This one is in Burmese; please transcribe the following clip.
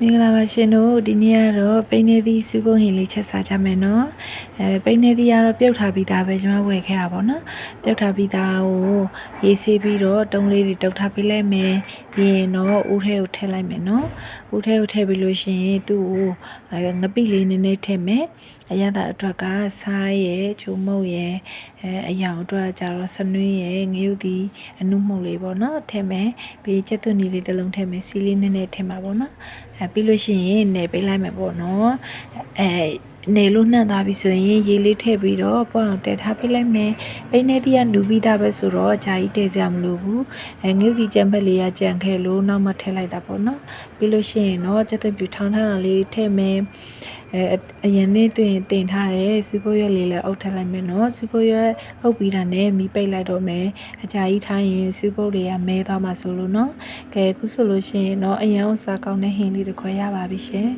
မင်္ဂလာပါရှင်တို့ဒီနေ့ကတော့ပိန်းနေသည့်စူးပုံးဟင်လေးချက်စားကြမယ်နော်ပိန်းနေသည့်ကတော့ပြုတ်ထားပြီးသားပဲကျွန်မဝယ်ခဲ့တာပေါ့နော်ပြုတ်ထားပြီးသားကိုရေးဆေးပြီးတော့တုံးလေးတွေတုတ်ထားပေးလိုက်မယ်ပြီးရင်တော့ဦးထဲကိုထည့်လိုက်မယ်နော်ဦးထဲကိုထည့်ပြီးလို့ရှိရင်သူ့ကိုငပိလေးနည်းနည်းထည့်မယ်အရသာအတွက်ကစားရဲ့ချိုးမုတ်ရဲ့အယောင်အတွက်ကြတော့စနွေးရဲ့ငရုတ်ဒီအနုမှုတ်လေးပေါ့နော်ထည့်မယ်ပြီးကျက်သွန်နီလေးတစ်လုံးထည့်မယ်စီလေးနည်းနည်းထည့်မှာပေါ့နော်ပြီးလို့ရှိရင်နေပေးလိုက်မယ်ပေါ့နော်နေလို့နှံ့သွားပြီဆိုရင်ရေလေးထည့်ပြီးတော့ပေါ့အောင်တည်ထားပေးလိုက်မယ်ပိန်းနေတီးကနူပြီးသားပဲဆိုတော့ဂျာကြီးတည်စရာမလိုဘူးငုတ်ဒီကြံပက်လေးကကြံခဲ့လို့နောက်မှထည့်လိုက်တာပေါ့နော်ပြီးလို့ရှိရင်တော့ကျက်သွန်ပြူထောင်းထားတာလေးထည့်မယ်အရင်နေ့တွင်တင်ထားတဲ့စူပုတ်ရွက်လေးလည်းအုပ်ထည့်လိုက်မယ်နော်စူပုတ်ရွက်အုပ်ပြီးတာနဲ့မီးပိတ်လိုက်တော့မယ်အကြာကြီးထားရင်စူပုတ်တွေကမဲသွားမှာဆိုလို့နော်ကဲအခုဆိုလို့ရှိရင်တော့အရင်စားကောင်းတဲ့ဟင်းလေးတစ်ခွဲရပါပြီရှင်